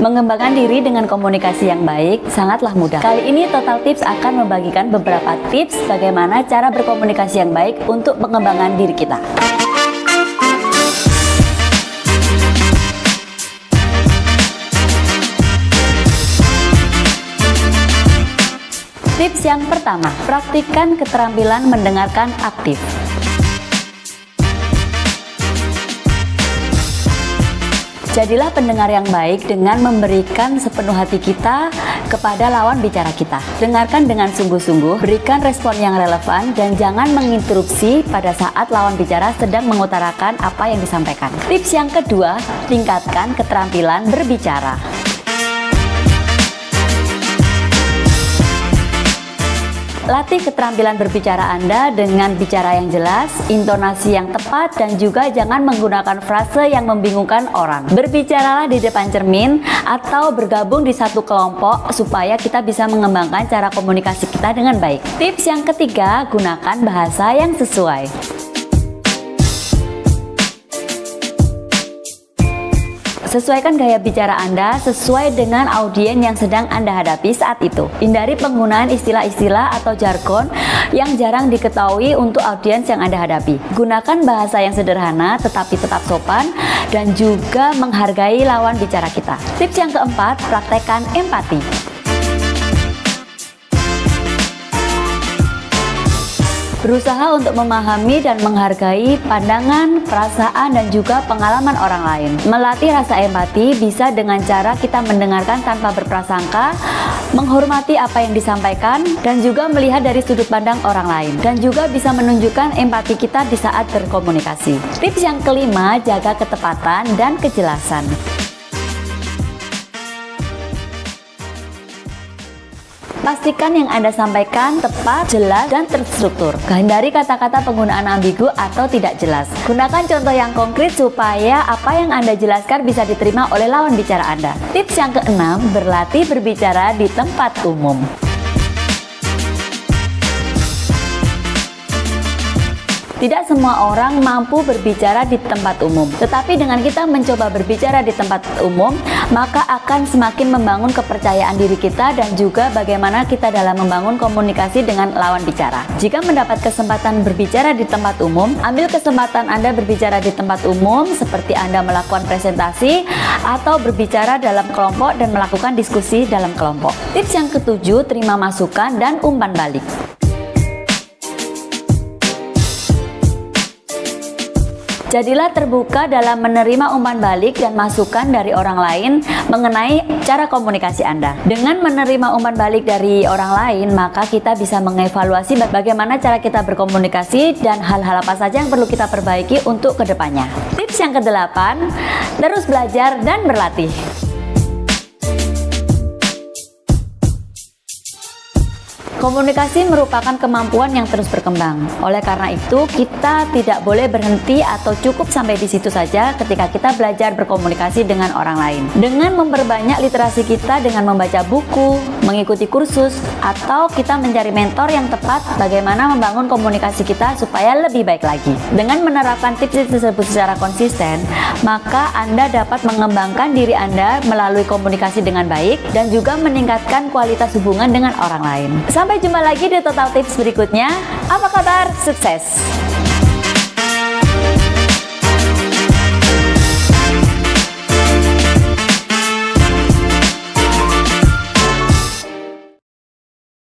Mengembangkan diri dengan komunikasi yang baik sangatlah mudah. Kali ini Total Tips akan membagikan beberapa tips bagaimana cara berkomunikasi yang baik untuk pengembangan diri kita. Tips yang pertama, praktikkan keterampilan mendengarkan aktif. Jadilah pendengar yang baik dengan memberikan sepenuh hati kita kepada lawan bicara kita. Dengarkan dengan sungguh-sungguh, berikan respon yang relevan, dan jangan menginterupsi pada saat lawan bicara sedang mengutarakan apa yang disampaikan. Tips yang kedua, tingkatkan keterampilan berbicara. Latih keterampilan berbicara Anda dengan bicara yang jelas, intonasi yang tepat, dan juga jangan menggunakan frase yang membingungkan orang. Berbicaralah di depan cermin atau bergabung di satu kelompok supaya kita bisa mengembangkan cara komunikasi kita dengan baik. Tips yang ketiga, gunakan bahasa yang sesuai. Sesuaikan gaya bicara Anda sesuai dengan audiens yang sedang Anda hadapi saat itu. Hindari penggunaan istilah-istilah atau jargon yang jarang diketahui untuk audiens yang Anda hadapi. Gunakan bahasa yang sederhana tetapi tetap sopan dan juga menghargai lawan bicara kita. Tips yang keempat, praktekkan empati. Berusaha untuk memahami dan menghargai pandangan, perasaan, dan juga pengalaman orang lain. Melatih rasa empati bisa dengan cara kita mendengarkan tanpa berprasangka, menghormati apa yang disampaikan, dan juga melihat dari sudut pandang orang lain. Dan juga bisa menunjukkan empati kita di saat berkomunikasi. Tips yang kelima, jaga ketepatan dan kejelasan. Pastikan yang Anda sampaikan tepat, jelas, dan terstruktur. Hindari kata-kata penggunaan ambigu atau tidak jelas. Gunakan contoh yang konkret supaya apa yang Anda jelaskan bisa diterima oleh lawan bicara Anda. Tips yang keenam, berlatih berbicara di tempat umum. Tidak semua orang mampu berbicara di tempat umum, tetapi dengan kita mencoba berbicara di tempat umum, maka akan semakin membangun kepercayaan diri kita dan juga bagaimana kita dalam membangun komunikasi dengan lawan bicara. Jika mendapat kesempatan berbicara di tempat umum, ambil kesempatan Anda berbicara di tempat umum seperti Anda melakukan presentasi atau berbicara dalam kelompok dan melakukan diskusi dalam kelompok. Tips yang ketujuh, terima masukan dan umpan balik. Jadilah terbuka dalam menerima umpan balik dan masukan dari orang lain mengenai cara komunikasi Anda. Dengan menerima umpan balik dari orang lain, maka kita bisa mengevaluasi bagaimana cara kita berkomunikasi dan hal-hal apa saja yang perlu kita perbaiki untuk kedepannya. Tips yang kedelapan, terus belajar dan berlatih. Komunikasi merupakan kemampuan yang terus berkembang. Oleh karena itu, kita tidak boleh berhenti atau cukup sampai di situ saja ketika kita belajar berkomunikasi dengan orang lain. Dengan memperbanyak literasi kita dengan membaca buku, mengikuti kursus, atau kita mencari mentor yang tepat bagaimana membangun komunikasi kita supaya lebih baik lagi. Dengan menerapkan tips tersebut secara konsisten, maka Anda dapat mengembangkan diri Anda melalui komunikasi dengan baik dan juga meningkatkan kualitas hubungan dengan orang lain. Sampai jumpa lagi di Total Tips berikutnya. Apa kabar? Sukses!